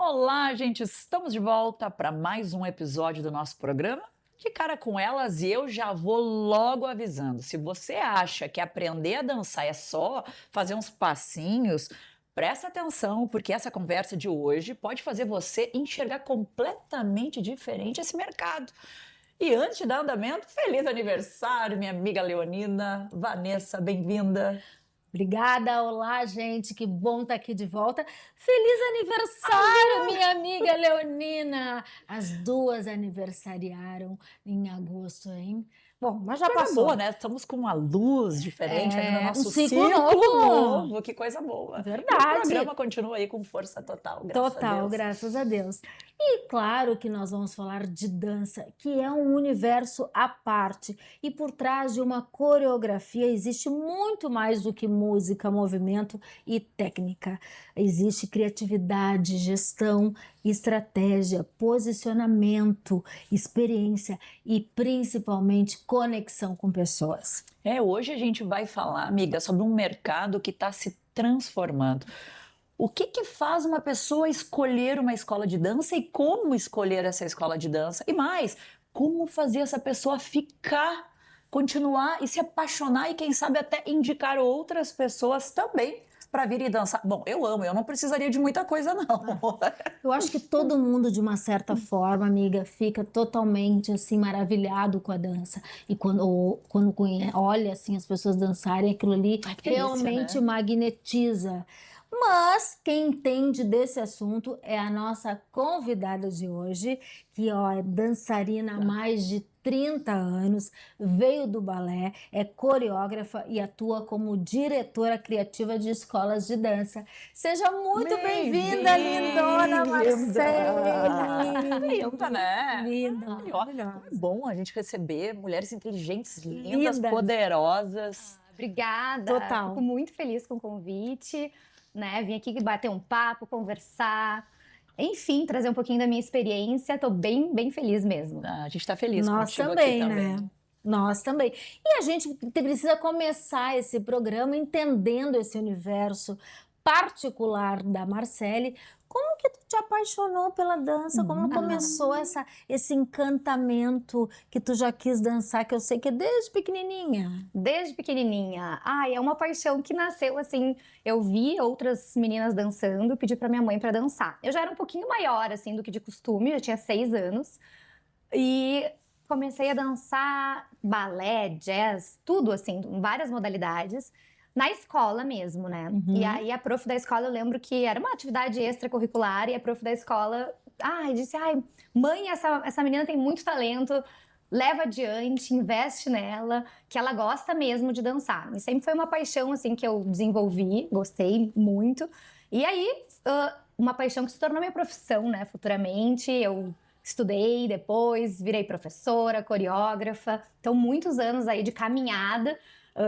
Olá, gente! Estamos de volta para mais um episódio do nosso programa De Cara com Elas e eu já vou logo avisando. Se você acha que aprender a dançar é só fazer uns passinhos, presta atenção, porque essa conversa de hoje pode fazer você enxergar completamente diferente esse mercado. E antes de dar andamento, feliz aniversário, minha amiga Leonina. Vanessa, bem-vinda. Obrigada, olá, gente, que bom estar aqui de volta. Feliz aniversário, minha amiga Leonina! As duas aniversariaram em agosto, hein? Bom, mas já Coisa passou. boa, né? Estamos com uma luz diferente aí no nosso Um ciclo novo. Que coisa boa. Verdade. E o programa continua aí com força total, graças a Deus. Graças a Deus. E claro que nós vamos falar de dança, que é um universo à parte. E por trás de uma coreografia existe muito mais do que música, movimento e técnica. Existe criatividade, gestão, estratégia, posicionamento, experiência e principalmente conexão com pessoas. Hoje a gente vai falar, amiga, sobre um mercado que está se transformando. O que faz uma pessoa escolher uma escola de dança e como escolher essa escola de dança? E mais, como fazer essa pessoa ficar, continuar e se apaixonar e quem sabe até indicar outras pessoas também para vir e dançar. Bom, eu amo, eu não precisaria de muita coisa não. Eu acho que todo mundo, de uma certa forma, amiga, fica totalmente assim maravilhado com a dança. E quando olha assim as pessoas dançarem, aquilo ali realmente né? magnetiza. Mas quem entende desse assunto é a nossa convidada de hoje, que é dançarina há mais de 30 anos, veio do balé, é coreógrafa e atua como diretora criativa de escolas de dança. Seja muito bem-vinda, lindona Marcele! Linda, né? Linda. É bom a gente receber mulheres inteligentes, lindas, poderosas. Obrigada. Total. Fico muito feliz com o convite, né? Vim aqui bater um papo, conversar, enfim, trazer um pouquinho da minha experiência. Tô bem feliz mesmo. A gente tá feliz Nós contigo também, aqui né? também. Nós também. E a gente precisa começar esse programa entendendo esse universo particular da Marcele. Como que tu te apaixonou pela dança? Como começou esse encantamento que tu já quis dançar, que eu sei que é desde pequenininha? Desde pequenininha. Ai, é uma paixão que nasceu assim. Eu vi outras meninas dançando, pedi pra minha mãe pra dançar. Eu já era um pouquinho maior, assim, do que de costume, já tinha 6 anos. E comecei a dançar balé, jazz, tudo assim, em várias modalidades. Na escola mesmo, né? E aí a prof da escola, eu lembro que era uma atividade extracurricular e a prof da escola, disse, mãe, essa menina tem muito talento, leva adiante, investe nela, que ela gosta mesmo de dançar. E sempre foi uma paixão, assim, que eu desenvolvi, gostei muito. E aí, uma paixão que se tornou minha profissão, né? Futuramente, eu estudei depois, virei professora, coreógrafa. Então, muitos anos aí de caminhada,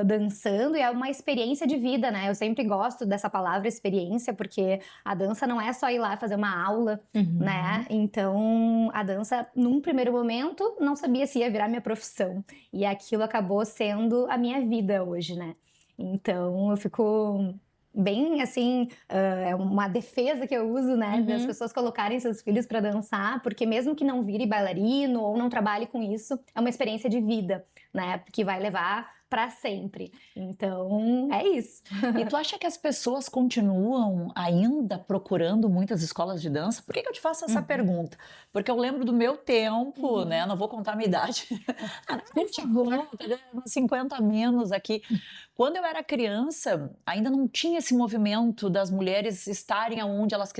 dançando, e é uma experiência de vida, né? Eu sempre gosto dessa palavra experiência, porque a dança não é só ir lá fazer uma aula, né? Então, a dança, num primeiro momento, não sabia se ia virar minha profissão. E aquilo acabou sendo a minha vida hoje, né? Então, eu fico bem, assim, é uma defesa que eu uso, né? Das pessoas colocarem seus filhos pra dançar, porque mesmo que não vire bailarino ou não trabalhe com isso, é uma experiência de vida, né? Que vai levar pra sempre. Então, é isso. E tu acha que as pessoas continuam ainda procurando muitas escolas de dança? Por que eu te faço essa pergunta? Porque eu lembro do meu tempo, né? Não vou contar a minha idade. Uns 50 a menos aqui. Quando eu era criança, ainda não tinha esse movimento das mulheres estarem onde elas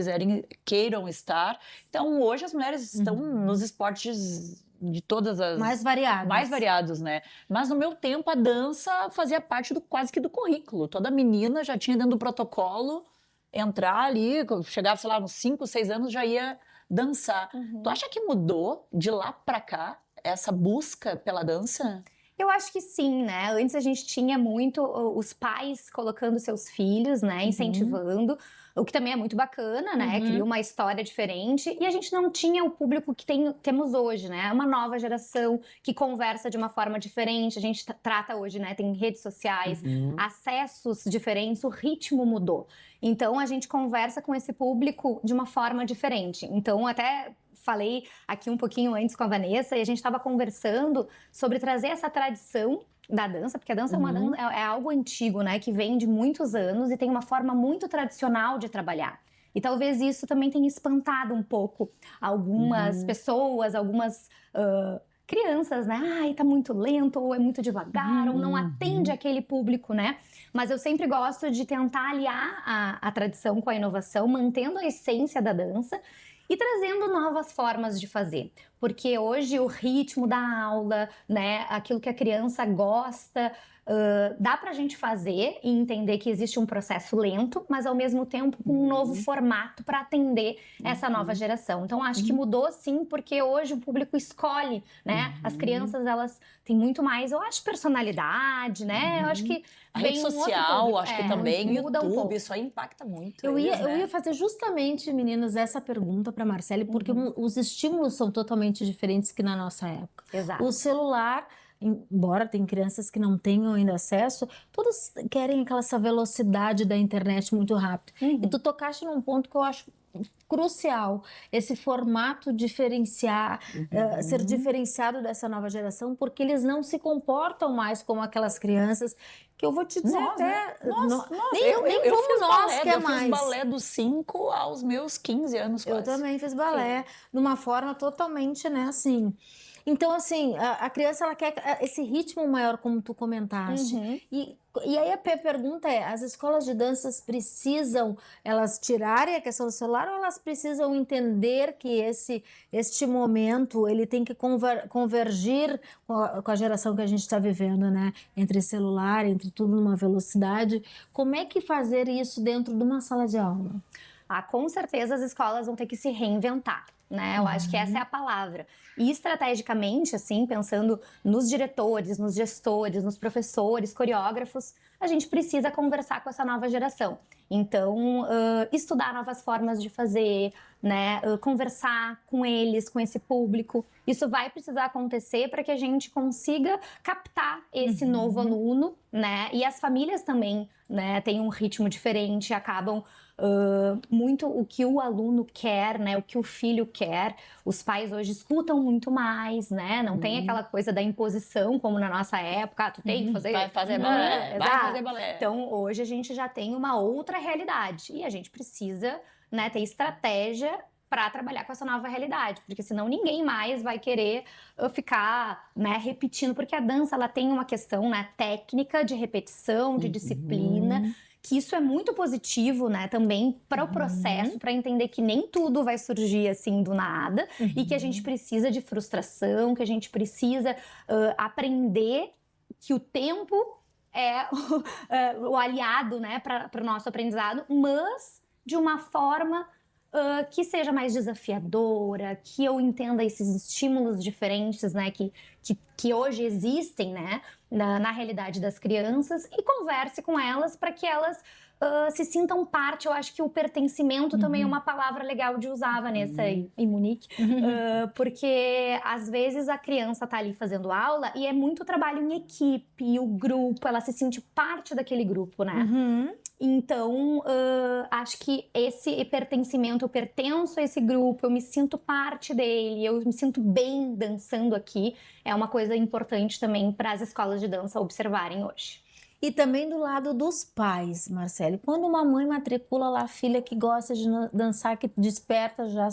queiram estar. Então, hoje as mulheres estão nos esportes de todas as... Mais variados, né? Mas no meu tempo a dança fazia parte quase que do currículo. Toda menina já tinha dentro do protocolo entrar ali, chegava, sei lá, uns 5, 6 anos já ia dançar. Tu acha que mudou de lá pra cá essa busca pela dança? Eu acho que sim, né? Antes a gente tinha muito os pais colocando seus filhos, né? Incentivando, o que também é muito bacana, né? Cria uma história diferente. E a gente não tinha o público que temos hoje, né? Uma nova geração que conversa de uma forma diferente. A gente trata hoje, né? Tem redes sociais, acessos diferentes, o ritmo mudou. Então a gente conversa com esse público de uma forma diferente. Então, até falei aqui um pouquinho antes com a Vanessa e a gente estava conversando sobre trazer essa tradição da dança, porque a dança é algo antigo, né, que vem de muitos anos e tem uma forma muito tradicional de trabalhar. E talvez isso também tenha espantado um pouco algumas pessoas, algumas crianças, né? Ai, tá muito lento, ou é muito devagar, ou não atende aquele público, né? Mas eu sempre gosto de tentar aliar a tradição com a inovação, mantendo a essência da dança e trazendo novas formas de fazer. Porque hoje o ritmo da aula, né, aquilo que a criança gosta, dá pra gente fazer e entender que existe um processo lento, mas ao mesmo tempo com um novo formato para atender essa nova geração. Então acho que mudou sim, porque hoje o público escolhe, né? As crianças, elas têm muito mais, eu acho, personalidade, né? Eu acho que A vem rede um outro social, público. acho que também, muda um YouTube, pouco. isso aí impacta muito Eu eles, né? ia fazer justamente, meninas, essa pergunta para Marcele, porque os estímulos são totalmente diferentes que na nossa época. Exato. O celular, embora tem crianças que não tenham ainda acesso, todos querem essa velocidade da internet muito rápido. E tu tocaste num ponto que eu acho crucial, esse formato diferenciar, ser diferenciado dessa nova geração, porque eles não se comportam mais como aquelas crianças, que eu vou te dizer nem eu como fiz nós balé, quer eu mais. fiz balé dos 5 aos meus 15 anos quase. Eu também fiz balé, de uma forma totalmente, né, assim. Então, assim, a criança, ela quer esse ritmo maior, como tu comentaste. E aí a pergunta é, as escolas de danças precisam, elas tirarem a questão do celular ou elas precisam entender que este momento, ele tem que convergir com a geração que a gente está vivendo, né? Entre celular, entre tudo numa velocidade. Como é que fazer isso dentro de uma sala de aula? Com certeza as escolas vão ter que se reinventar, né? Eu acho que essa é a palavra. E estrategicamente, assim, pensando nos diretores, nos gestores, nos professores, coreógrafos, a gente precisa conversar com essa nova geração. Então, estudar novas formas de fazer, né? Conversar com eles, com esse público. Isso vai precisar acontecer para que a gente consiga captar esse novo aluno, né? E as famílias também, né? Têm um ritmo diferente, acabam muito o que o aluno quer, né? O que o filho quer. Os pais hoje escutam muito mais, né? Não tem aquela coisa da imposição como na nossa época. Tu tem que fazer... Vai fazer balé, vai fazer balé. Então, hoje a gente já tem uma outra realidade e a gente precisa, né, ter estratégia para trabalhar com essa nova realidade, porque senão ninguém mais vai querer ficar, né, repetindo, porque a dança, ela tem uma questão, né, técnica, de repetição, de disciplina, que isso é muito positivo, né, também para o processo, para entender que nem tudo vai surgir assim do nada e que a gente precisa de frustração, que a gente precisa aprender que o tempo é o aliado, né, para o nosso aprendizado, mas de uma forma que seja mais desafiadora, que eu entenda esses estímulos diferentes, né, que hoje existem, né, na realidade das crianças e converse com elas para que elas se sintam parte. Eu acho que o pertencimento também é uma palavra legal de usar, Vanessa, em Munique, porque às vezes a criança tá ali fazendo aula e é muito trabalho em equipe, e o grupo, ela se sente parte daquele grupo, né? Então, acho que esse pertencimento, eu pertenço a esse grupo, eu me sinto parte dele, eu me sinto bem dançando aqui, é uma coisa importante também para as escolas de dança observarem hoje. E também do lado dos pais, Marcele. Quando uma mãe matricula lá a filha que gosta de dançar, que desperta já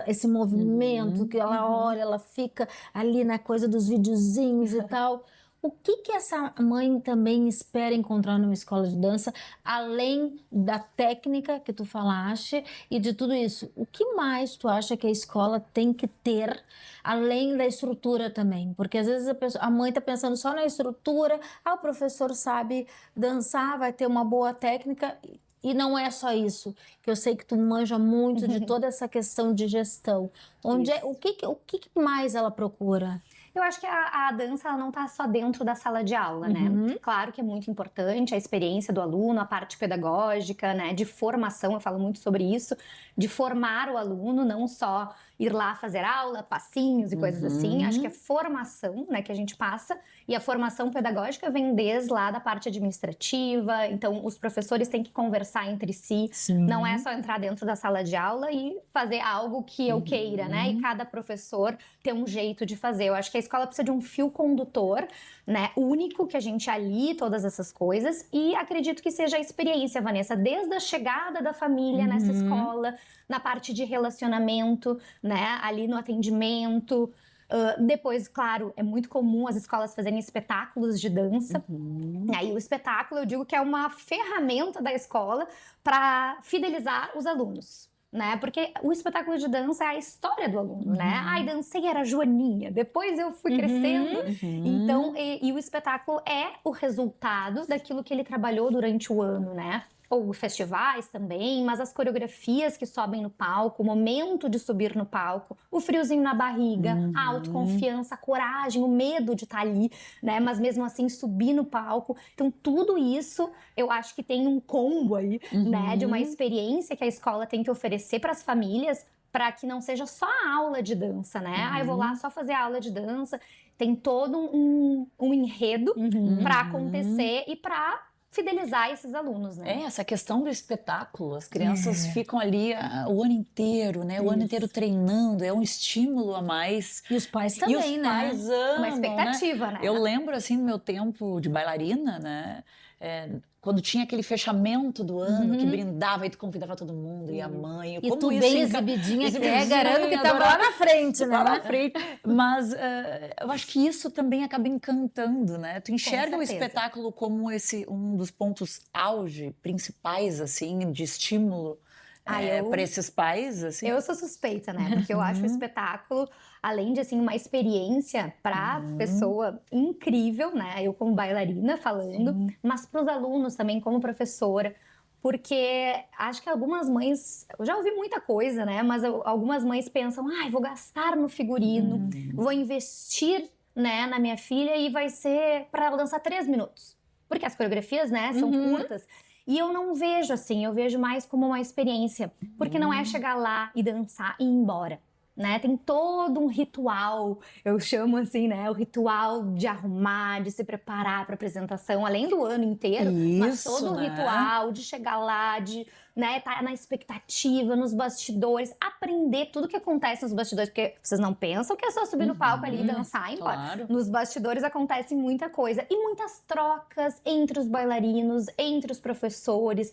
esse movimento, que ela olha, ela fica ali na coisa dos videozinhos e tal. O que essa mãe também espera encontrar numa escola de dança, além da técnica que tu falaste e de tudo isso? O que mais tu acha que a escola tem que ter, além da estrutura também? Porque às vezes a mãe está pensando só na estrutura, o professor sabe dançar, vai ter uma boa técnica... E não é só isso, que eu sei que tu manja muito de toda essa questão de gestão. O que mais ela procura? Eu acho que a dança ela não está só dentro da sala de aula, né? Claro que é muito importante a experiência do aluno, a parte pedagógica, né? De formação, eu falo muito sobre isso, de formar o aluno, não só ir lá fazer aula, passinhos e coisas assim. Acho que é formação, né, que a gente passa, e a formação pedagógica vem desde lá da parte administrativa, então os professores têm que conversar entre si, não é só entrar dentro da sala de aula e fazer algo que eu queira, né, e cada professor ter um jeito de fazer. Eu acho que a escola precisa de um fio condutor, né, único, que a gente alie todas essas coisas, e acredito que seja a experiência, Vanessa, desde a chegada da família nessa escola, na parte de relacionamento, né, ali no atendimento. Depois, claro, é muito comum as escolas fazerem espetáculos de dança. Aí o espetáculo, eu digo que é uma ferramenta da escola para fidelizar os alunos, né? Porque o espetáculo de dança é a história do aluno, né? Ai, dancei, era Joaninha, depois eu fui crescendo. Então, e o espetáculo é o resultado daquilo que ele trabalhou durante o ano, né? Ou festivais também, mas as coreografias que sobem no palco, o momento de subir no palco, o friozinho na barriga, a autoconfiança, a coragem, o medo de estar ali, né? Mas mesmo assim subir no palco. Então tudo isso eu acho que tem um combo aí, né? De uma experiência que a escola tem que oferecer para as famílias, para que não seja só a aula de dança, né? Ah, eu vou lá só fazer a aula de dança. Tem todo um enredo para acontecer e para fidelizar esses alunos, né? Essa questão do espetáculo, as crianças ficam ali o ano inteiro, né? O ano inteiro treinando, é um estímulo a mais. E os pais também, e os né? pais amam, É uma expectativa, né? Eu lembro, assim, no meu tempo de bailarina, né? Quando tinha aquele fechamento do ano, que brindava e tu convidava todo mundo, e a mãe. E tu bem exibidinha, que é, garanto que tava lá na frente, né? Lá na frente. Mas eu acho que isso também acaba encantando, né? Tu enxerga o espetáculo como um dos pontos auge, principais, assim, de estímulo para esses pais, assim? Eu sou suspeita, né? Porque eu acho o espetáculo, além de, assim, uma experiência para pessoa incrível, né? Eu como bailarina falando, mas para os alunos também como professora. Porque acho que algumas mães, eu já ouvi muita coisa, né? Mas algumas mães pensam, vou gastar no figurino, vou investir, né, na minha filha e vai ser para ela dançar 3 minutos. Porque as coreografias, né, são curtas. E eu não vejo assim, eu vejo mais como uma experiência. Porque não é chegar lá e dançar e ir embora. Né? Tem todo um ritual, eu chamo assim, né? O ritual de arrumar, de se preparar para a apresentação, além do ano inteiro, mas todo o ritual de chegar lá, de, né, tá na expectativa, nos bastidores, aprender tudo que acontece nos bastidores, porque vocês não pensam que é só subir no palco ali e dançar e ir embora. Claro. Nos bastidores acontece muita coisa e muitas trocas entre os bailarinos, entre os professores.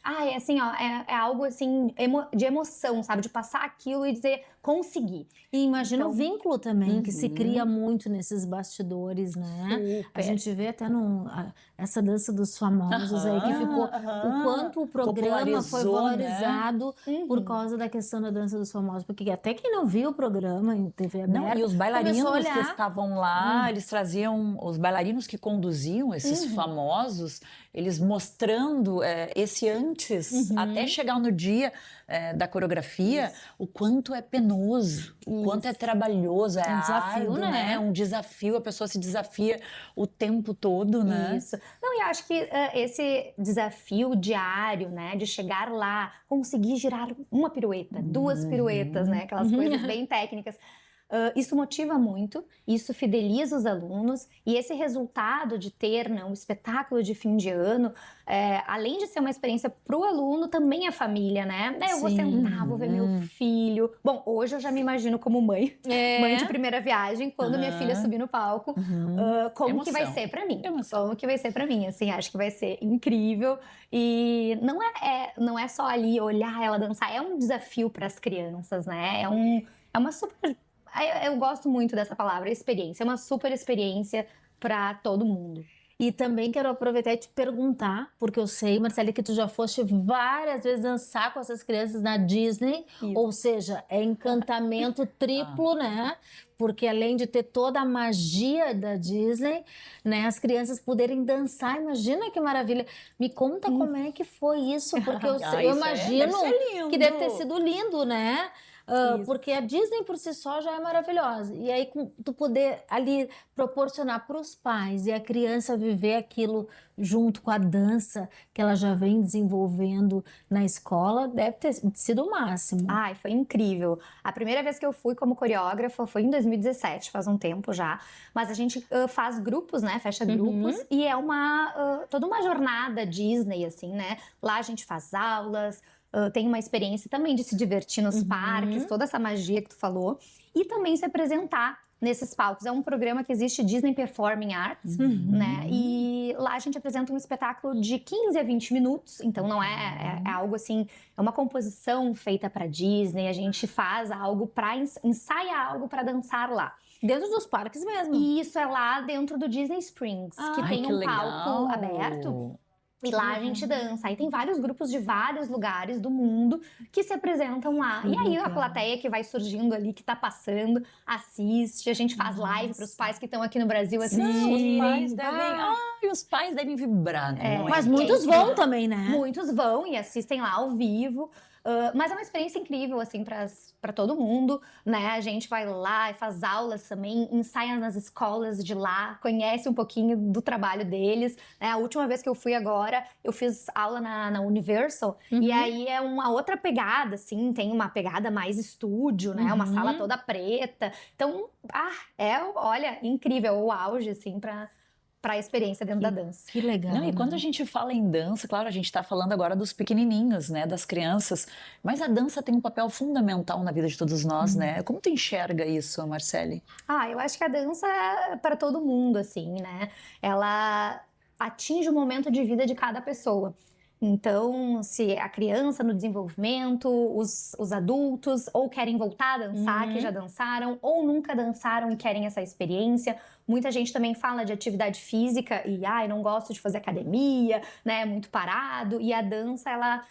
É assim, ó, é algo assim de emoção, sabe? De passar aquilo e dizer, consegui. E imagina o vínculo também, que se cria muito nesses bastidores, né? Super. A gente vê até essa dança dos famosos aí, que ficou... O quanto o programa foi valorizado, né? por causa da questão da dança dos famosos. Porque até quem não viu o programa em TV aberta... Não, e os bailarinos que estavam lá, eles traziam... Os bailarinos que conduziam esses famosos, eles mostrando esse antes, até chegar no dia da coreografia, o quanto é penoso, o quanto é trabalhoso, é um desafio, árduo, né? Um desafio, a pessoa se desafia o tempo todo, né? Isso. Não, e acho que esse desafio diário, né, de chegar lá, conseguir girar uma pirueta, 2 piruetas, né, aquelas coisas bem técnicas. Isso motiva muito, isso fideliza os alunos, e esse resultado de ter, né, um espetáculo de fim de ano, além de ser uma experiência para o aluno, também a família, né? Eu vou sentar, vou ver meu filho. Bom, hoje eu já me imagino como mãe de primeira viagem, quando minha filha subir no palco. Como que vai ser para mim? Como que vai ser para mim? Assim, acho que vai ser incrível. E não é só ali olhar ela dançar, é um desafio para as crianças, né? É uma super... Eu gosto muito dessa palavra, experiência. É uma super experiência para todo mundo. E também quero aproveitar e te perguntar, porque eu sei, Marcele, que tu já foste várias vezes dançar com essas crianças na Disney, ou seja, é encantamento triplo, né? Porque além de ter toda a magia da Disney, né, as crianças poderem dançar, imagina que maravilha. Me conta como é que foi isso, porque eu imagino deve ser lindo. que deve ter sido lindo, né? Isso. porque a Disney por si só já é maravilhosa. E aí tu poder ali proporcionar para os pais e a criança viver aquilo junto com a dança que ela já vem desenvolvendo na escola, deve ter sido o máximo. Ai, foi incrível. A primeira vez que eu fui como coreógrafa foi em 2017, faz um tempo já. Mas a gente faz grupos, né? Fecha grupos. E é toda uma jornada Disney, assim, né? Lá a gente faz aulas, tem uma experiência também de se divertir nos parques, toda essa magia que tu falou. E também se apresentar nesses palcos. É um programa que existe, Disney Performing Arts, né? E lá a gente apresenta um espetáculo de 15 a 20 minutos, então não é algo assim, é uma composição feita para Disney, a gente faz algo ensaia algo para dançar lá. Dentro dos parques mesmo. E isso é lá dentro do Disney Springs, que tem um palco aberto. E lá a gente dança. Aí tem vários grupos de vários lugares do mundo que se apresentam lá. E aí a plateia que vai surgindo ali, que tá passando, assiste. A gente faz live para os pais que estão aqui no Brasil assistirem. Os pais devem vibrar, né? Mas muitos vão também, né? Muitos vão e assistem lá ao vivo. Mas é uma experiência incrível, assim, para todo mundo, né? A gente vai lá e faz aulas também, ensaia nas escolas de lá, conhece um pouquinho do trabalho deles, né? A última vez que eu fui agora, eu fiz aula na Universal, e aí é uma outra pegada, assim, tem uma pegada mais estúdio, né? Uma sala toda preta. Então, olha, incrível, o auge, assim, para a experiência dentro da dança. Que legal. Não, e quando a gente fala em dança, claro, a gente está falando agora dos pequenininhos, né, das crianças, mas a dança tem um papel fundamental na vida de todos nós, né? Como tu enxerga isso, Marcele? Eu acho que a dança é para todo mundo, assim, né? Ela atinge o momento de vida de cada pessoa. Então, se a criança no desenvolvimento, os adultos ou querem voltar a dançar, que já dançaram, ou nunca dançaram e querem essa experiência. Muita gente também fala de atividade física e, eu não gosto de fazer academia, né, muito parado. E a dança, ela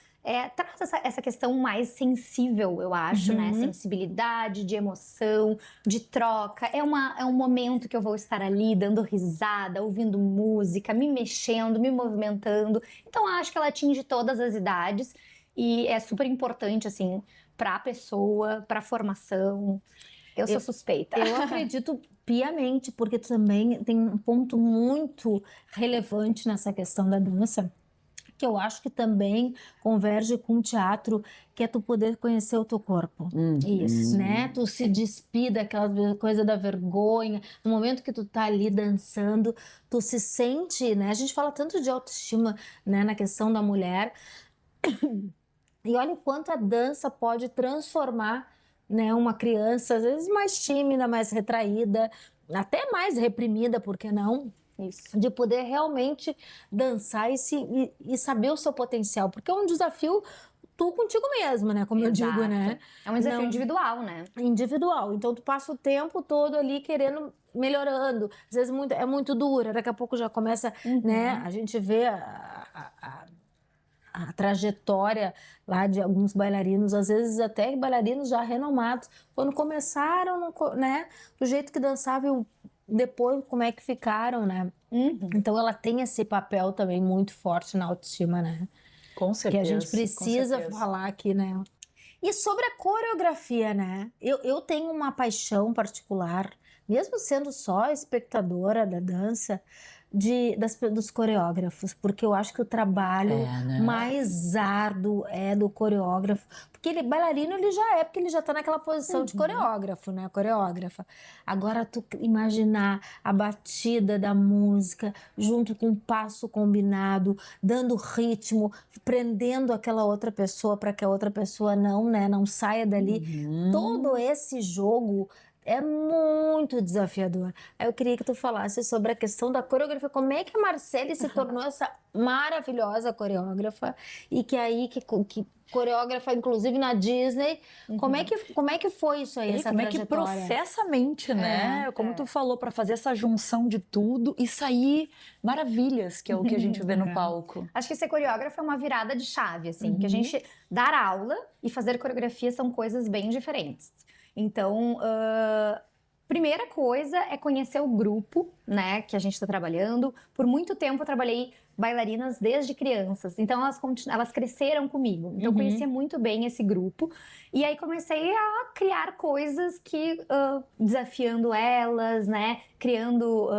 traz essa questão mais sensível, eu acho, né? Sensibilidade, de emoção, de troca. É um momento que eu vou estar ali dando risada, ouvindo música, me mexendo, me movimentando. Então, acho que ela atinge todas as idades e é super importante, assim, para a pessoa, para a formação. Eu sou suspeita. Eu acredito piamente, porque tu também tem um ponto muito relevante nessa questão da dança, que eu acho que também converge com o teatro, que é tu poder conhecer o teu corpo. Isso, né? Tu se despir daquela coisa da vergonha. No momento que tu tá ali dançando, tu se sente, né? A gente fala tanto de autoestima, né, na questão da mulher. E olha o quanto a dança pode transformar, né, uma criança, às vezes mais tímida, mais retraída, até mais reprimida, por que não? Isso. De poder realmente dançar e saber o seu potencial, porque é um desafio tu contigo mesmo, né? Como eu digo, né? É um desafio individual, né? Individual. Então tu passa o tempo todo ali querendo, melhorando. Às vezes é muito dura, daqui a pouco já começa, né? A gente vê a trajetória lá de alguns bailarinos, às vezes até bailarinos já renomados, quando começaram, né? Do jeito que dançavam, depois como é que ficaram, né? Então ela tem esse papel também muito forte na autoestima, né? Com certeza. Que a gente precisa falar aqui, né? E sobre a coreografia, né? Eu tenho uma paixão particular, mesmo sendo só espectadora da dança, dos coreógrafos, porque eu acho que o trabalho mais árduo é do coreógrafo, porque bailarino ele já porque ele já tá naquela posição de coreógrafo, né, coreógrafa. Agora tu imaginar a batida da música junto com o passo combinado, dando ritmo, prendendo aquela outra pessoa para que a outra pessoa não saia dali. Todo esse jogo é muito desafiador. Eu queria que tu falasse sobre a questão da coreografia. Como é que a Marcele se tornou essa maravilhosa coreógrafa e que coreógrafa, inclusive na Disney. Como é que foi isso aí, essa trajetória? Como é que processa a mente, né? Como tu falou, para fazer essa junção de tudo e sair maravilhas, que é o que a gente vê no palco. Acho que ser coreógrafo é uma virada de chave, assim, que a gente dar aula e fazer coreografia são coisas bem diferentes. Então, Primeira coisa é conhecer o grupo, né, que a gente está trabalhando. Por muito tempo eu trabalhei bailarinas desde crianças, então elas cresceram comigo. Então eu conhecia muito bem esse grupo. E aí comecei a criar coisas que, desafiando elas, né, criando,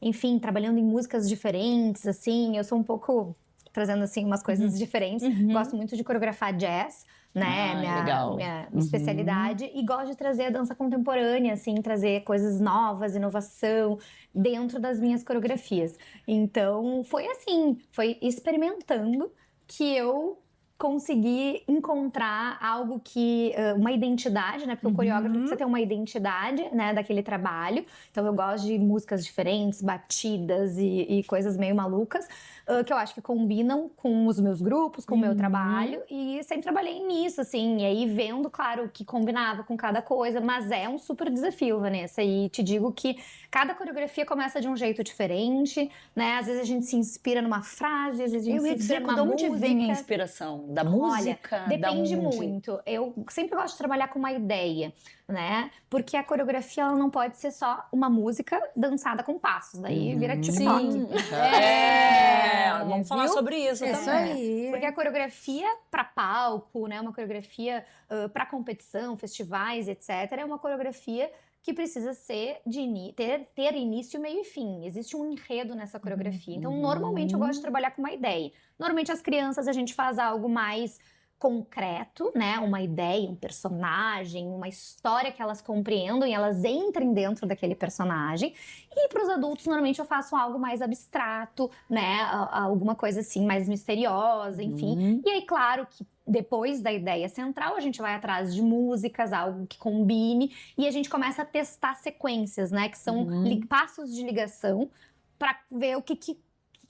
enfim, trabalhando em músicas diferentes, assim. Eu sou um pouco, trazendo assim umas coisas diferentes. Gosto muito de coreografar jazz, né, legal. minha especialidade, e gosto de trazer a dança contemporânea, assim, trazer coisas novas, inovação dentro das minhas coreografias. Então, foi assim, foi experimentando que eu consegui encontrar algo que, uma identidade, né, porque o coreógrafo precisa ter uma identidade, né, daquele trabalho. Então, eu gosto de músicas diferentes, batidas e coisas meio malucas, que eu acho que combinam com os meus grupos, com o meu trabalho, e sempre trabalhei nisso, assim, e aí vendo, claro, o que combinava com cada coisa, mas é um super desafio, Vanessa, e te digo que cada coreografia começa de um jeito diferente, né, às vezes a gente se inspira numa frase, às vezes a gente se inspira numa música. De onde vem a inspiração? Da música? Olha, depende da onde? muito. Eu sempre gosto de trabalhar com uma ideia, né? Porque a coreografia ela não pode ser só uma música dançada com passos, daí vira TikTok. Sim. Vamos falar viu? sobre isso Isso também. aí. Porque a coreografia para palco, né, uma coreografia para competição, festivais, etc, é uma coreografia que precisa ser ter início, meio e fim. Existe um enredo nessa coreografia. Então, normalmente eu gosto de trabalhar com uma ideia. Normalmente as crianças a gente faz algo mais concreto, né? Uma ideia, um personagem, uma história que elas compreendam e elas entrem dentro daquele personagem. E para os adultos, normalmente eu faço algo mais abstrato, né? Alguma coisa assim mais misteriosa, enfim. E aí, claro que depois da ideia central, a gente vai atrás de músicas, algo que combine, e a gente começa a testar sequências, né? Que são passos de ligação para ver o que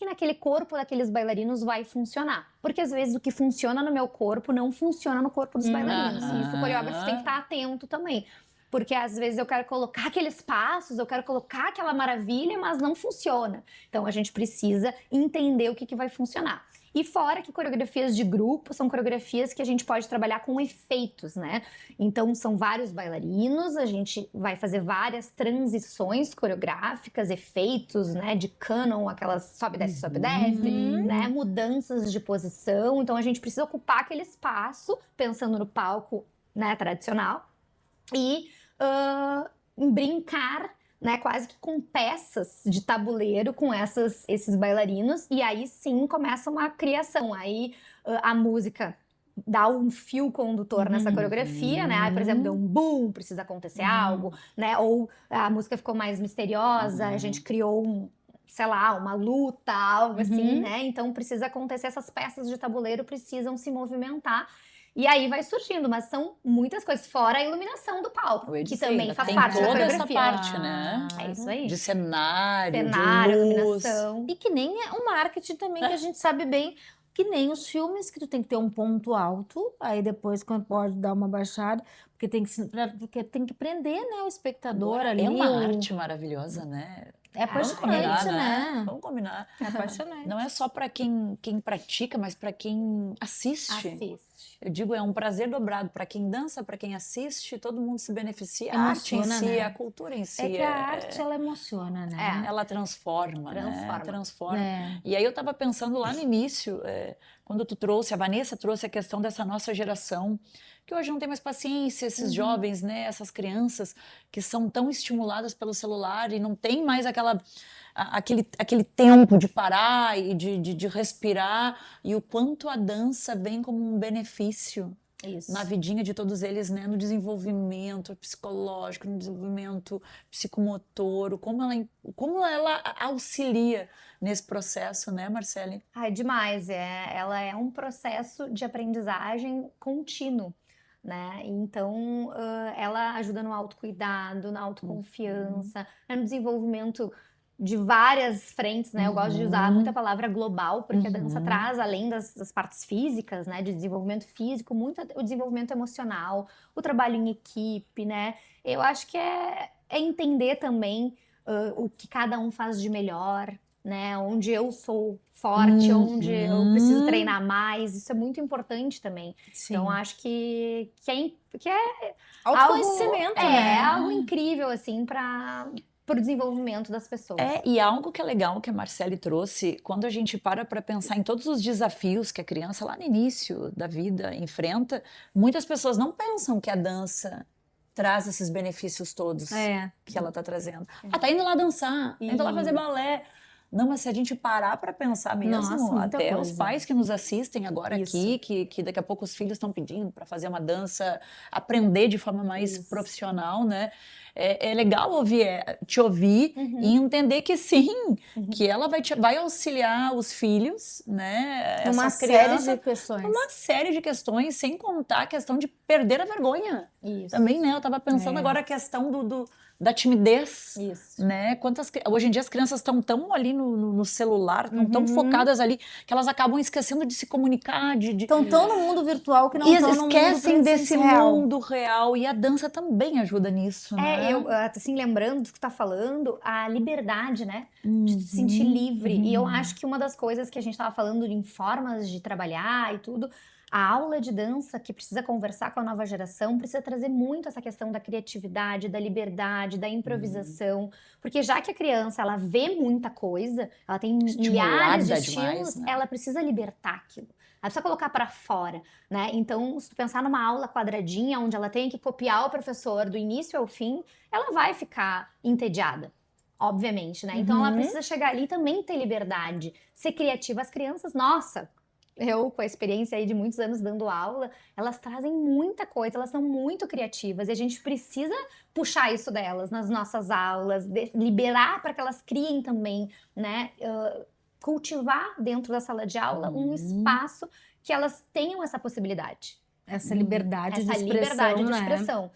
naquele corpo daqueles bailarinos vai funcionar. Porque às vezes o que funciona no meu corpo não funciona no corpo dos bailarinos. E isso o coreógrafo tem que estar atento também. Porque às vezes eu quero colocar aqueles passos, eu quero colocar aquela maravilha, mas não funciona. Então a gente precisa entender o que vai funcionar. E fora que coreografias de grupo são coreografias que a gente pode trabalhar com efeitos, né? Então são vários bailarinos, a gente vai fazer várias transições coreográficas, efeitos, né? De canon, aquelas sobe, desce, né? Mudanças de posição. Então a gente precisa ocupar aquele espaço, pensando no palco, né, tradicional, e brincar, né, quase que com peças de tabuleiro com esses bailarinos, e aí sim começa uma criação. Aí a música dá um fio condutor nessa coreografia, né? Aí, por exemplo, deu um boom, precisa acontecer algo, né? Ou a música ficou mais misteriosa, a gente criou sei lá, uma luta, algo assim, né? Então precisa acontecer, essas peças de tabuleiro precisam se movimentar. E aí vai surgindo, mas são muitas coisas, fora a iluminação do palco, que também faz parte da toda coreografia. essa parte, né? É isso aí. De cenário, de luz. Iluminação. E que nem é um marketing também que a gente sabe bem, que nem os filmes, que tu tem que ter um ponto alto, aí depois quando pode dar uma baixada, porque tem que prender, né, o espectador ali. É uma arte maravilhosa, né? É apaixonante, né? Vamos combinar. É apaixonante. Não é só para quem pratica, mas para quem assiste. Eu digo, é um prazer dobrado para quem dança, para quem assiste, todo mundo se beneficia. A arte em si, né? a cultura em si. É que a arte, ela emociona, né? Ela transforma, né? Transforma. É. E aí eu estava pensando lá no início, quando a Vanessa trouxe a questão dessa nossa geração, que hoje não tem mais paciência, esses jovens, né? Essas crianças que são tão estimuladas pelo celular e não tem mais aquele tempo de parar e de respirar, e o quanto a dança vem como um benefício na vidinha de todos eles, né? No desenvolvimento psicológico, no desenvolvimento psicomotor, como ela auxilia nesse processo, né, Marcele? Ai, demais. Ela é um processo de aprendizagem contínuo, né? Então, ela ajuda no autocuidado, na autoconfiança, no desenvolvimento de várias frentes, né? Eu gosto de usar muito a palavra global, porque a dança traz, além das partes físicas, né? De desenvolvimento físico, muito o desenvolvimento emocional, o trabalho em equipe, né? Eu acho que é entender também o que cada um faz de melhor, né? Onde eu sou forte, onde eu preciso treinar mais. Isso é muito importante também. Sim. Então, acho que é Autoconhecimento, né? algo incrível, assim, para o desenvolvimento das pessoas. E algo que é legal que a Marcele trouxe, quando a gente para pensar em todos os desafios que a criança lá no início da vida enfrenta, muitas pessoas não pensam que a dança traz esses benefícios todos que ela está trazendo. Tá indo lá dançar, tá indo lá fazer balé. Não, mas se a gente parar para pensar mesmo, Nossa, até coisa. os pais que nos assistem agora Isso. aqui, que daqui a pouco os filhos estão pedindo para fazer uma dança, aprender de forma mais profissional, né? É legal te ouvir e entender que sim, que ela vai auxiliar os filhos, né? Uma série de questões. Uma série de questões, sem contar a questão de perder a vergonha. Isso. Também, né? Eu estava pensando agora a questão da timidez, Isso. né? Hoje em dia as crianças estão tão ali no celular, estão tão focadas ali, que elas acabam esquecendo de se comunicar, Estão tão no mundo virtual que não e estão no mundo esquecem desse real. mundo real, e a dança também ajuda nisso, né? Eu, assim, lembrando do que tu tá falando, a liberdade, né? De se sentir livre. E eu acho que uma das coisas que a gente tava falando em formas de trabalhar e tudo, a aula de dança que precisa conversar com a nova geração precisa trazer muito essa questão da criatividade, da liberdade, da improvisação, porque já que a criança ela vê muita coisa, ela tem milhares de demais, estímulos, né? ela precisa libertar aquilo. Ela precisa colocar para fora, né? Então, se tu pensar numa aula quadradinha, onde ela tem que copiar o professor do início ao fim, ela vai ficar entediada, obviamente, né? Então, ela precisa chegar ali e também ter liberdade, ser criativa. As crianças, nossa, eu, com a experiência aí de muitos anos dando aula, elas trazem muita coisa, elas são muito criativas e a gente precisa puxar isso delas nas nossas aulas, liberar para que elas criem também, né? Cultivar dentro da sala de aula um espaço que elas tenham essa possibilidade. Essa liberdade de Essa expressão, liberdade de né? expressão.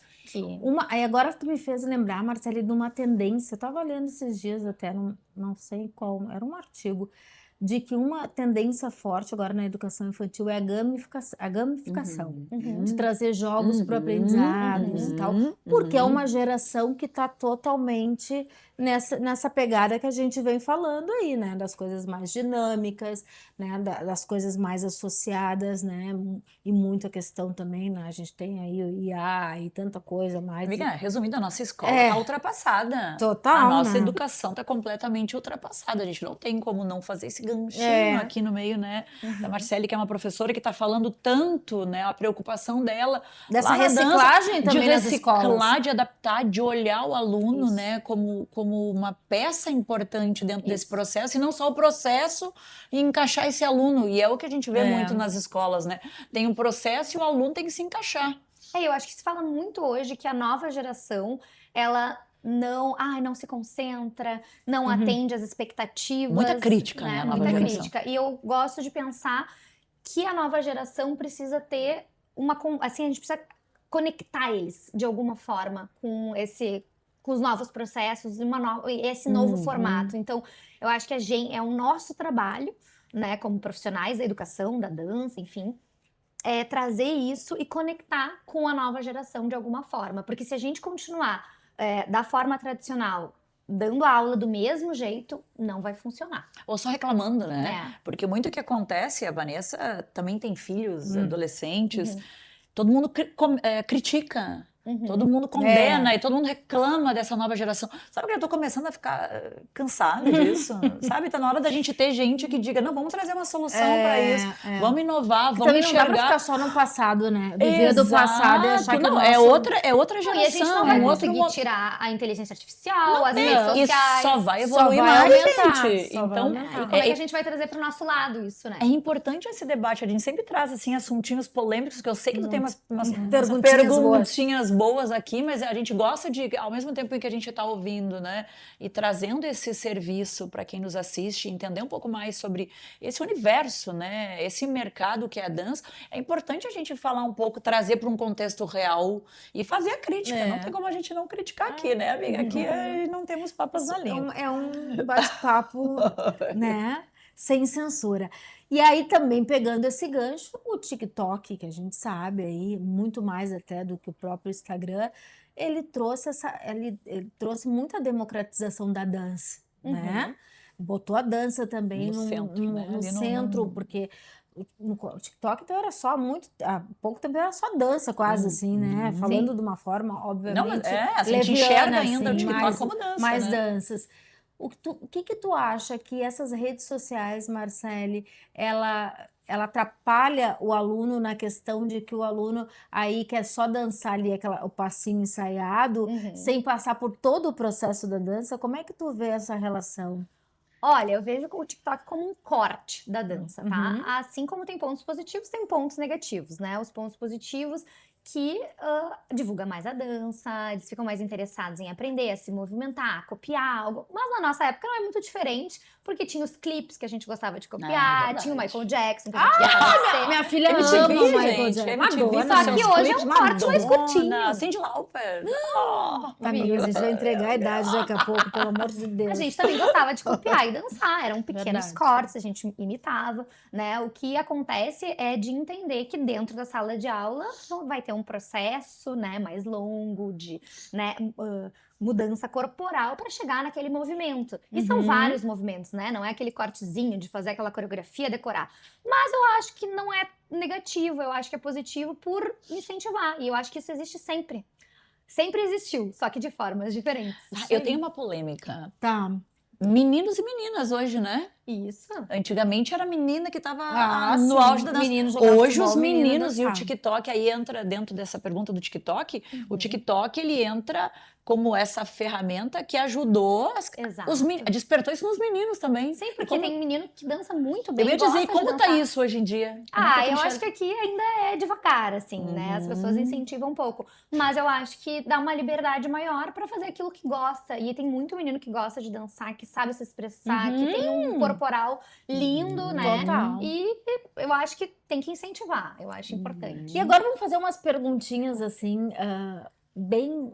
Aí agora tu me fez lembrar, Marcele, de uma tendência. Eu estava lendo esses dias até, não sei qual, era um artigo, de que uma tendência forte agora na educação infantil é a gamificação, de trazer jogos para aprendizados e tal, porque é uma geração que está totalmente nessa pegada que a gente vem falando aí, né, das coisas mais dinâmicas, né, das coisas mais associadas, né, e muita questão também, né, a gente tem aí o IA e tanta coisa mais. Amiga, resumindo, a nossa escola está ultrapassada. Total, a nossa né? educação está completamente ultrapassada. A gente não tem como não fazer esse ganchinho aqui no meio, né? Da Marcele, que é uma professora que está falando tanto, né? A preocupação dela. Dessa lá na reciclagem dança, também nas escolas. De reciclar, de adaptar, de olhar o aluno, né? Como uma peça importante dentro desse processo. E não só o processo e encaixar esse aluno. E é o que a gente vê muito nas escolas, né? Tem um processo e o aluno tem que se encaixar. Eu acho que se fala muito hoje que a nova geração, ela não se concentra, não atende às expectativas. Muita crítica, né? A nova Muita geração. crítica. E eu gosto de pensar que a nova geração precisa ter assim, a gente precisa conectar eles de alguma forma com os novos processos, esse novo formato. Então, eu acho que é o nosso trabalho, né, como profissionais da educação, da dança, enfim, trazer isso e conectar com a nova geração de alguma forma. Porque se a gente continuar da forma tradicional, dando aula do mesmo jeito, não vai funcionar. Ou só reclamando, né? Porque muito que acontece, a Vanessa também tem filhos, adolescentes, todo mundo critica. Todo mundo condena e todo mundo reclama dessa nova geração. Sabe que eu tô começando a ficar cansada disso? Sabe? Tá na hora da gente ter gente que diga, não, vamos trazer uma solução para isso. Vamos inovar, vamos também enxergar. Não dá pra ficar só no passado, né? Viver do passado e achar que é outra geração. E a gente não vai conseguir tirar a inteligência artificial, as redes sociais. Isso só vai evoluir mais, gente. Então, como é que a gente vai trazer pro nosso lado isso, né? É importante esse debate. A gente sempre traz, assim, assuntinhos polêmicos, que eu sei que tu tem umas perguntinhas boas aqui, mas a gente gosta de, ao mesmo tempo em que a gente está ouvindo, né, e trazendo esse serviço para quem nos assiste, entender um pouco mais sobre esse universo, né, esse mercado que é a dança, é importante a gente falar um pouco, trazer para um contexto real e fazer a crítica. Não tem como a gente não criticar aqui, né, amiga? Aqui não temos papas na língua. É um bate-papo, né, sem censura. E aí também pegando esse gancho, o TikTok, que a gente sabe aí, muito mais até do que o próprio Instagram, ele trouxe muita democratização da dança, né? botou a dança também No centro, né? no Ali centro, porque o TikTok então era só há pouco tempo era só dança quase assim, né? Falando de uma forma, Não, mas obviamente, a gente enxerga leviana, ainda o assim, TikTok como dança, mais né? danças. O que que tu acha que essas redes sociais, Marcele, ela atrapalha o aluno na questão de que o aluno aí quer só dançar ali o passinho ensaiado, sem passar por todo o processo da dança? Como é que tu vê essa relação? Olha, eu vejo o TikTok como um corte da dança, tá? Uhum. Assim como tem pontos positivos, tem pontos negativos, né? Os pontos positivos que divulga mais a dança, eles ficam mais interessados em aprender, a se movimentar, a copiar algo. Mas na nossa época não é muito diferente, porque tinha os clipes que a gente gostava de copiar, tinha o Michael Jackson que a gente gostava de ser. Minha filha MTV, ama o Michael gente, Jackson. MTV Madonna, faz Só que seus hoje é clipes, um corte mais Madonna, curtinho. Cyndi Lauper. Amiga, a gente vai entregar a idade daqui a pouco, pelo amor de Deus. A gente também gostava de copiar e dançar, eram pequenos Verdade. cortes, a gente imitava, né? O que acontece é de entender que dentro da sala de aula vai ter um processo, né, mais longo de, né, mudança corporal para chegar naquele movimento. E são vários movimentos, né? Não é aquele cortezinho de fazer aquela coreografia, decorar. Mas eu acho que não é negativo, eu acho que é positivo por incentivar. E eu acho que isso existe sempre. Sempre existiu, só que de formas diferentes. Eu tenho uma polêmica. Tá. Meninos e meninas hoje, né? Isso. Antigamente era a menina que estava sim. no auge da dança. Menino jogava Hoje futebol, os menina meninos e o dançava. TikTok, aí entra dentro dessa pergunta do TikTok, o TikTok ele entra como essa ferramenta que ajudou Exato. despertou isso nos meninos também. Sim, E porque como- tem menino que dança muito bem. Eu ia dizer, gosta de como tá dançar. isso hoje em dia? Como é que tu Eu enxerga? acho que aqui ainda é devagar, assim, né? As pessoas incentivam um pouco. Mas eu acho que dá uma liberdade maior pra fazer aquilo que gosta. E tem muito menino que gosta de dançar, que sabe se expressar, que tem um corporal lindo, né? Total. E eu acho que tem que incentivar. Eu acho importante. E agora vamos fazer umas perguntinhas assim, bem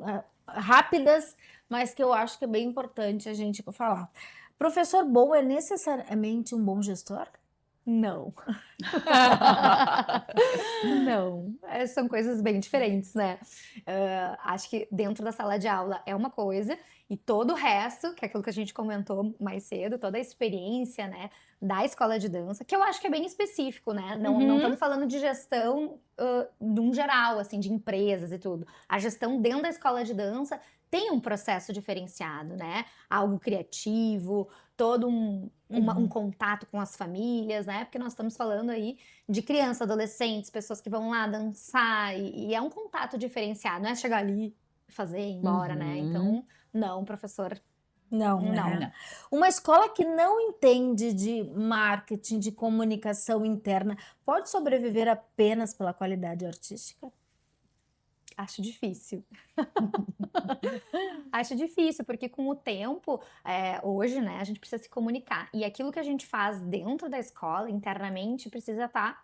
rápidas, mas que eu acho que é bem importante a gente falar. Professor bom é necessariamente um bom gestor? Não. Não. São coisas bem diferentes, né? Acho que dentro da sala de aula é uma coisa, e todo o resto, que é aquilo que a gente comentou mais cedo, toda a experiência, né, da escola de dança, que eu acho que é bem específico, né? Não estamos falando de gestão num geral, assim, de empresas e tudo. A gestão dentro da escola de dança tem um processo diferenciado, né? Algo criativo, todo um contato com as famílias, né? Porque nós estamos falando aí de crianças, adolescentes, pessoas que vão lá dançar, e é um contato diferenciado, não é chegar ali e fazer e ir embora, né? Então, não, professor. Não, né? Uma escola que não entende de marketing, de comunicação interna, pode sobreviver apenas pela qualidade artística? Acho difícil. Acho difícil, porque com o tempo, hoje, né, a gente precisa se comunicar. E aquilo que a gente faz dentro da escola, internamente, precisa estar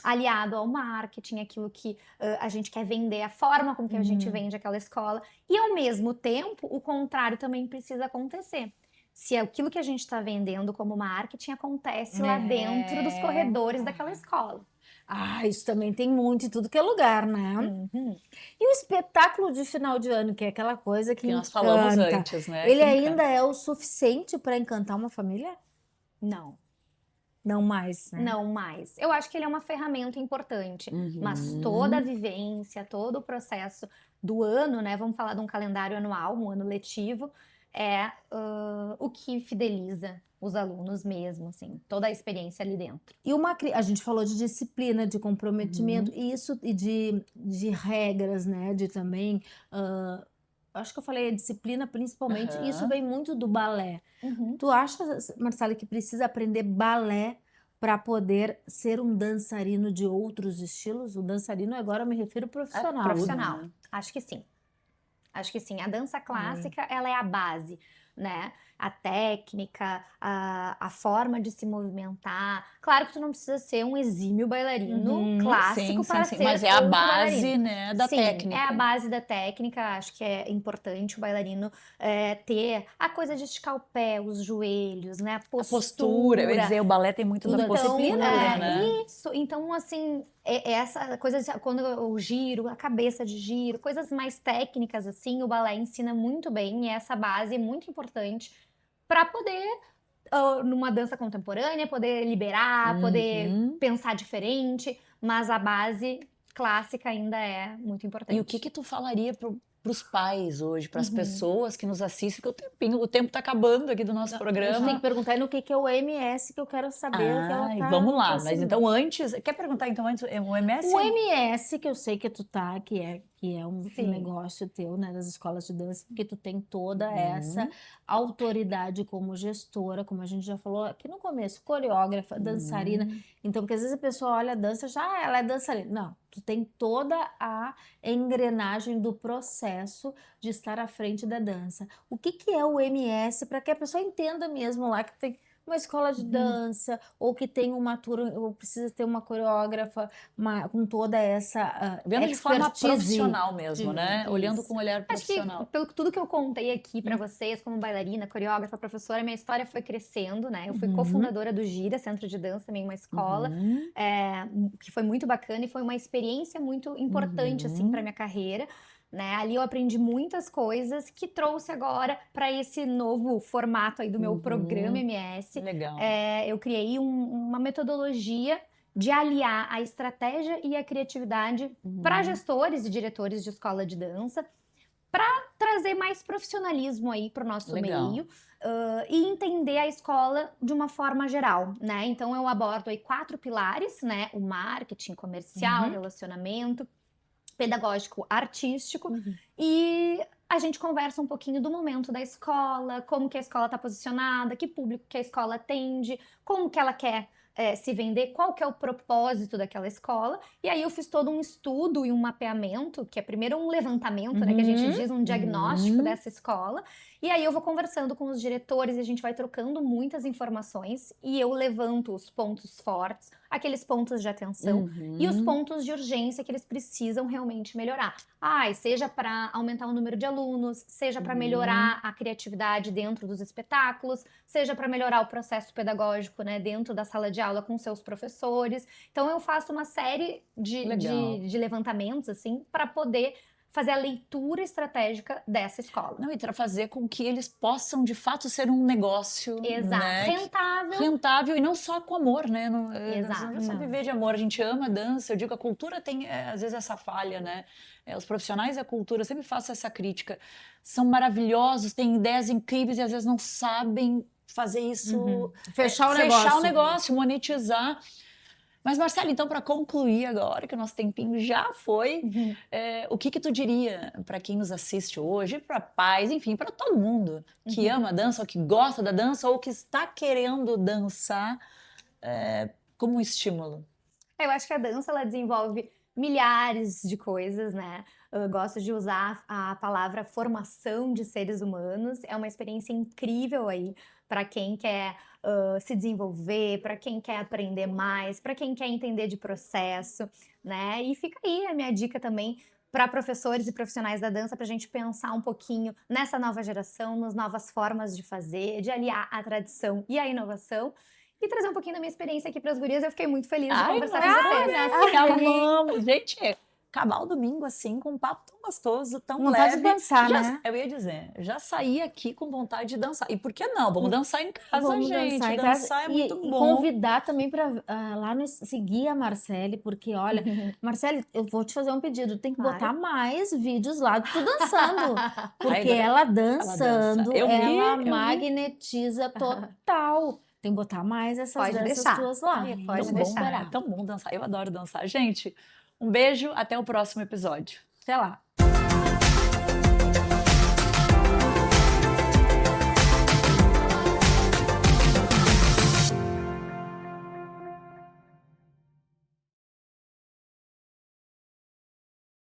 aliado ao marketing, aquilo que a gente quer vender, a forma com que a gente vende aquela escola. E, ao mesmo tempo, o contrário também precisa acontecer. Se aquilo que a gente está vendendo como marketing acontece lá dentro dos corredores daquela escola. Isso também tem muito em tudo que é lugar, né? E o espetáculo de final de ano, que é aquela coisa que nós encanta, falamos antes, né? ele Que ainda é o suficiente para encantar uma família? Não. Não mais, né? Não mais. Eu acho que ele é uma ferramenta importante, mas toda a vivência, todo o processo do ano, né? Vamos falar de um calendário anual, um ano letivo, é o que fideliza os alunos mesmo, assim, toda a experiência ali dentro. E a gente falou de disciplina, de comprometimento, e de regras, né? De também. Acho que eu falei a disciplina principalmente, e isso vem muito do balé. Tu acha, Marcela, que precisa aprender balé para poder ser um dançarino de outros estilos? O dançarino, agora eu me refiro profissional. Profissional, acho que sim. Acho que sim. A dança clássica, ela é a base, né? A técnica, a forma de se movimentar. Claro que tu não precisa ser um exímio bailarino clássico para ser mas é a outro base, bailarino. né, da Sim, técnica. é a base da técnica. Acho que é importante o bailarino ter a coisa de esticar o pé, os joelhos, né? A postura. Eu ia dizer, o balé tem muito da postura, né? Isso. Então, assim, essa coisa de, quando o giro, a cabeça de giro, coisas mais técnicas, assim, o balé ensina muito bem, e essa base é muito importante para poder numa dança contemporânea, poder liberar, poder pensar diferente, mas a base clássica ainda é muito importante. E o que tu falaria pros pais hoje, para as pessoas que nos assistem, que o tempo tá acabando aqui do nosso A gente programa. tem que perguntar no que é o MS, que eu quero saber o que ela tá Vamos lá, mas passando. então antes, quer perguntar então antes o MS? O MS, que eu sei que tu tá, que é um Sim. negócio teu, né, das escolas de dança, porque tu tem toda essa autoridade como gestora, como a gente já falou aqui no começo, coreógrafa, dançarina. Então, porque às vezes a pessoa olha a dança e já, ela é dançarina. Não, tu tem toda a engrenagem do processo de estar à frente da dança. O que é o MS, para que a pessoa entenda mesmo lá que tem uma escola de dança, ou que tem uma turma, ou precisa ter uma coreógrafa com toda essa Vendo de forma expertise profissional mesmo, né? Isso. Olhando com um olhar Acho profissional. que, pelo tudo que eu contei aqui pra vocês, como bailarina, coreógrafa, professora, minha história foi crescendo, né? Eu fui cofundadora do Gira, Centro de Dança, também uma escola, que foi muito bacana e foi uma experiência muito importante, assim, pra minha carreira. Né? Ali eu aprendi muitas coisas que trouxe agora para esse novo formato aí do meu programa MS. Legal. Eu criei uma metodologia de aliar a estratégia e a criatividade para gestores e diretores de escola de dança, para trazer mais profissionalismo aí para o nosso Legal. meio e entender a escola de uma forma geral, né? Então eu abordo aí 4 pilares, né? O marketing, comercial, relacionamento, pedagógico, artístico, e a gente conversa um pouquinho do momento da escola, como que a escola está posicionada, que público que a escola atende, como que ela quer se vender, qual que é o propósito daquela escola. E aí eu fiz todo um estudo e um mapeamento, que é primeiro um levantamento, né, que a gente diz, um diagnóstico dessa escola. E aí eu vou conversando com os diretores e a gente vai trocando muitas informações e eu levanto os pontos fortes, aqueles pontos de atenção e os pontos de urgência que eles precisam realmente melhorar. Seja para aumentar o número de alunos, seja para melhorar a criatividade dentro dos espetáculos, seja para melhorar o processo pedagógico, né, dentro da sala de aula com seus professores. Então eu faço uma série de levantamentos assim para poder fazer a leitura estratégica dessa escola. Não, e para fazer com que eles possam, de fato, ser um negócio, Exato. né? Rentável E não só com amor, né? Exato. Não é só viver de amor, a gente ama a dança. Eu digo, a cultura tem, às vezes, essa falha, né? Os profissionais da cultura, eu sempre faço essa crítica, são maravilhosos, têm ideias incríveis e às vezes não sabem fazer isso, fechar o negócio, monetizar. Mas, Marcela, então, para concluir agora, que o nosso tempinho já foi, o que tu diria para quem nos assiste hoje, para pais, enfim, para todo mundo que ama a dança, ou que gosta da dança, ou que está querendo dançar como um estímulo? Eu acho que a dança, ela desenvolve milhares de coisas, né? Eu gosto de usar a palavra formação de seres humanos. É uma experiência incrível aí para quem quer se desenvolver, para quem quer aprender mais, para quem quer entender de processo, né? E fica aí a minha dica também para professores e profissionais da dança, para a gente pensar um pouquinho nessa nova geração, nas novas formas de fazer, de aliar a tradição e a inovação. E trazer um pouquinho da minha experiência aqui para as gurias. Eu fiquei muito feliz de conversar com vocês. Amamos! Gente, acabar o domingo assim, com um papo tão gostoso, tão leve. Vontade de dançar, né? Eu ia dizer, já saí aqui com vontade de dançar. E por que não? Vamos dançar em casa, Vamos gente. dançar em Dançar casa é muito e bom. convidar também para lá seguir a Marcele, porque olha, Marcele, eu vou te fazer um pedido, tem que Claro. botar mais vídeos lá de tu dançando, porque Ai, ela dançando, Eu vi, ela eu vi. magnetiza total. Tem que botar mais essas Pode danças deixar. tuas lá. Ai, Então, pode vamos deixar. esperar. É tão bom dançar. Eu adoro dançar. Gente, um beijo, até o próximo episódio. Até lá.